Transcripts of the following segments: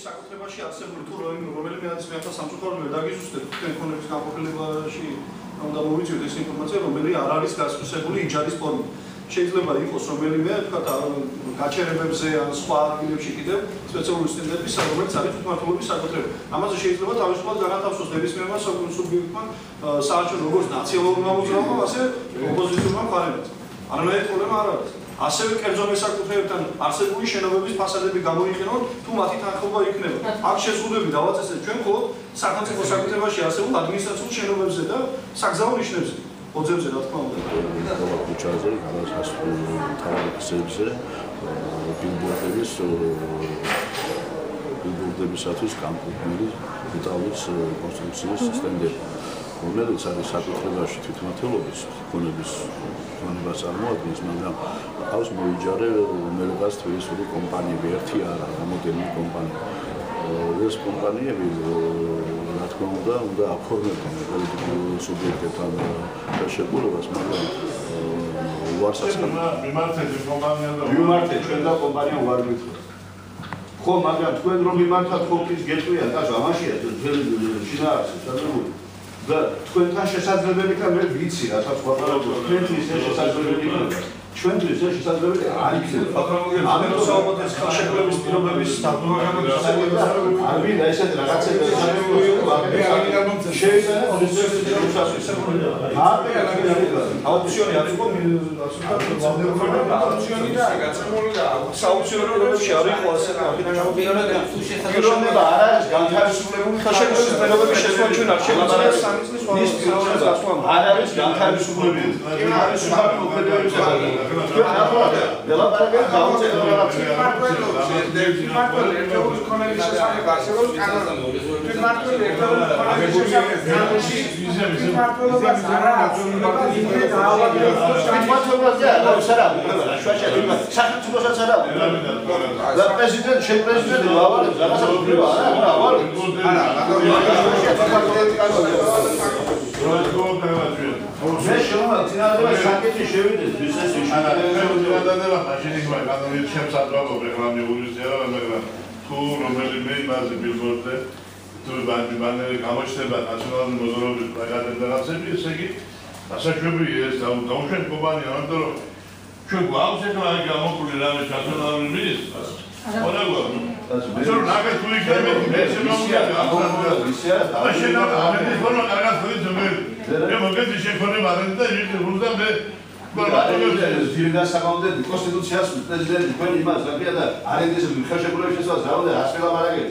საკუთრებაში არსებული თუ რომელიმე ადამიანთა სამწუხაროდ დაგიზუსტეთ თქვენ ქონების განყოფილებაში უნდა მოვიწვიოთ ეს ინფორმაცია, რომელიც არ არის გასწრებული იჯარის ფორმით. შეიძლება იყოს რომელიმე, თქვათ, გაჩერებებზე ან სხვა ადგილებში კიდევ სპეციალური სტენდების, რომელიც არის თვითმმართველობის საკუთრება. ამაზე შეიძლება თავისუფლად განათავსოს ნებისმიერმა სუბიექტმა საარჩევნო როგორც ნაციონალურმა მოძრაობამ, ასე ოპოზიციურმა მხარეებმაც. არანაირი პრობლემა არ არის. ასევე კერძო მესაკუთრეებთან არსებული შენობების ფასადები გამოიყენოთ, თუ მათი თანხმობა იქნება. აქ შეზღუდვები დავაწესეთ ჩვენ მხოლოდ სახელმწიფო საკუთრებაში არსებულ ადმინისტრაციულ შენობებზე და საგზაო ნიშნებზე. ოძებზე რა თქმა უნდა. ქუჩაზე, განსასწრებელ თავად ხსებზე, ბილბორდებისათვის განკუთვნილი მეტალის კონსტრუქციის სტენდები, რომელიც არის საკუთრებაში თვითმმართველობის ქონების ქონებას წარმოადგენს, მაგრამ აქვს მოიჯარე მელგას თბილისური კომპანიები, ერთი არა, გამოდენი კომპანია. ეს კომპანიები რა თქმა უნდა აფორმებენ პოლიტიკურ სუბიექტებთან შეყურებას, მაგრამ მიმართეთ ჩვენ და კომპანია უარ გითხრათ. ხო, მაგრამ თქვენ რომ მიმართათ ხოქის გეტყვია, კაცო, ამაშია შინაარსი, სადღაც და თქვენთან შესაძლებელი და მე ვიცი რასაც ვაპარაკობ, თქვენთვის ეს შესაძლებელი იქნება. ჩვენთვის ეს შესაძლებელი არ იქნება. ამიტომ საუბარს ხელშეკრულების პირობების დაბრძოლების არ ვიდა ესეთი რაღაცები შეიძლება აუქციონი არის სააუქციონოებში არ იყო ასე პიროვნება არ არის განთავისუფლებული ხელშეკრულების პირობების შესვენჩენ არ შეიძლება სამი წლის არ არის განთავისუფლებული მე შევამალ წინადადება საკითხი შევიდეს ვისესში წინადადება მაშინ იქნება კანონით ჩემს ადვოკატო რეკლამი უზიარა მაგრამ თუ რომელიმე იმაზე ბილბორდზე თუ ბანერი გამოჩნდება ნაციონალური მოძრაობის პლაკატები და რაღაცები ესე იგი ასაშვებია ეს დაუშვენ კომპანია ამიტომ რომ ჩვენ გვაქვს ეხლა გამოყული რამე ნაციონალური მინისტრს არა გვაქვს Sir, naga tuli kame, mese mamga. Ashe na, amene forma karga thodi jame. Ye moge dishe kone barenda, ye ruza me. Dirida sakamde konstitutsias prezidenti თქვენ იმას გაკია და არენდის ხელშეკრულების შესაძლებლად ზავდე ასელა მარაგეთ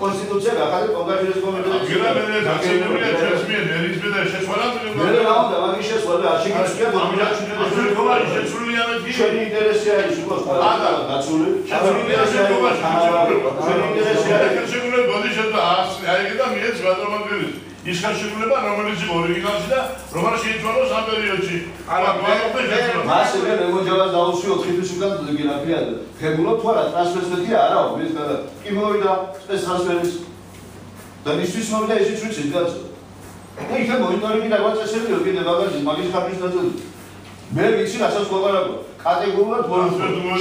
კონსტიტუცია გახადეთ კონგრესის კომიტეტში. გირაბენე დაცინებია ჩვენს მიერ ერისმე და შეცვალა. მე რა უნდა მაგის შეცვალა არ შეგიძლია ამჟამად შეცვლიანად ჩვენი ინტერესია ის უკვე დაცული. ჩვენი ინტერესია ჩვენი ინტერესია ხელშეკრულების ბოდიშა და აიგე და მიეც გადამაგდილი. ის ხელშეკრულება რომელიც იყო ორიგინალში და რომელიც შეიცვალოს ამ პერიოდში. მასე მე მოძალას დაუსვი 4 თვის უკან გინაფია ფებულობ თუ არა ტრანსფერსია არა მის გადა კი მოვიდა სპეცტრანსფერის და მისთვის მოვიდა ისიც ვიცით კაცო და იქა მონიტორინგი დაგვაწესებიო კიდე მაგის ხაფის ნაწილი მე ვიცი რასაც ვაპარაკო კატეგორიულად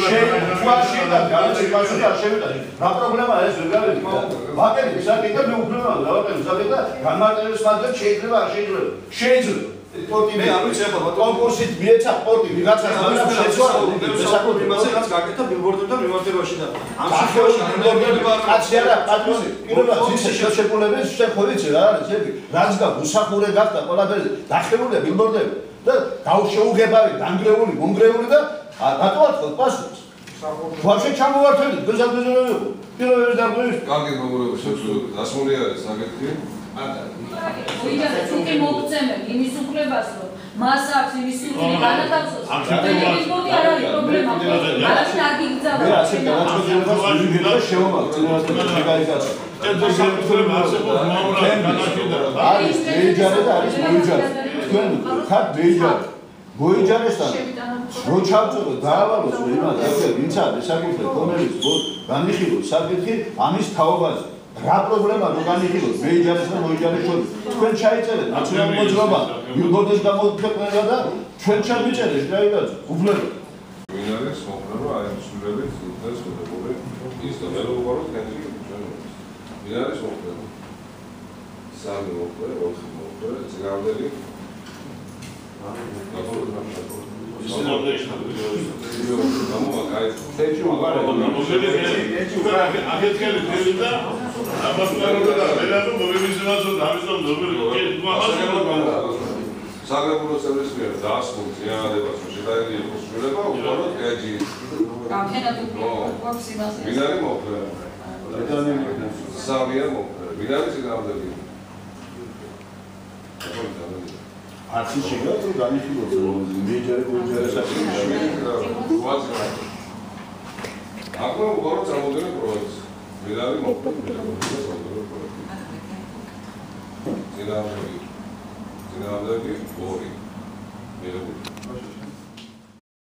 შეგვაში და განაცხადებული არ შევიდა რა პრობლემაა ეს ვერ გავიგე ვაკეთებ საკითხი და მე უფლებაა დავაკეთებ საკითხი და განმარტების მაგალითად შეიძლება არ შეიძლება პორტი მე არ ვიცი ახლა კონკურსით მიეცა პორტი ვიღაცას შეცვალა საკუთრ იმაზე რაც გაკეთა ბილბორდებთან მიმართებაში და ამ შემთხვევაში ბილბორდები კაცი არა პატრონი პირველად ძის ხელშეკრულების შეხვედრით რა არის ეგ რაც გუსახურე გახდა ყველაფერზე დახელულია ბილბორდები და გაუშეუღებარი დანგრეული მონგრეული და რატო აწყობთ პასუხს ვაფშე ჩამოვართვით გზადბეზონები პირველი დაგვის კარგი მოგურება შეძლო დასმული არის საკითხი ვიდრე თუკი მოგწემენ იმის უფლებას რომ მას აქვს იმის სული განათავსოს ბილბორდი არ არის პრობლემა არასდროს არ გიგზავნა მე ასე განაცხადებას ვიგებ და შევამალ წინასწარ გაიგაცო არის მეიჯარე და არის მოიჯარე თქვენ ხართ მეიჯარე მოიჯარესთან რო ჩავწოდო დაავალოს იმას ასე ვინც არის საკითხი რომელიც განიხილოს საკითხი ამის თაობაზე რა პრობლემა რო განიხილოს მეიჯარეს და მოიჯარეს შორის თქვენ ჩაიწერეთ ნაციონალური მოძრაობა ბილბორდის გამოქვეყნება და ჩვენ ჩავიწერეთ გაიგაცო უფლება ვინ არის მომხრე რომ აი სულებით ეს მოხდება ის და მე რო ვარო კენჭი ჩვენ მინარის მოხდა. 3 მოხდა, 4 მოხდა, ძგავდელი. საგრაფო სერვისის მიერ დაასრულა წინადადებას, რომ შეტანილი იყოს სრულება, უბრალოდ ეჯი. გამხენად გვაქვს იმაზე. მინარი მოხდა. სამია მოხდა. მინარი ძგავდელი. არც შეიძლება რომ განიხილოს მეჯერე აკლა უყურო წარმოდგენა პროექტს. მინარი მოხდა. ძინავდები 2 მიღებული.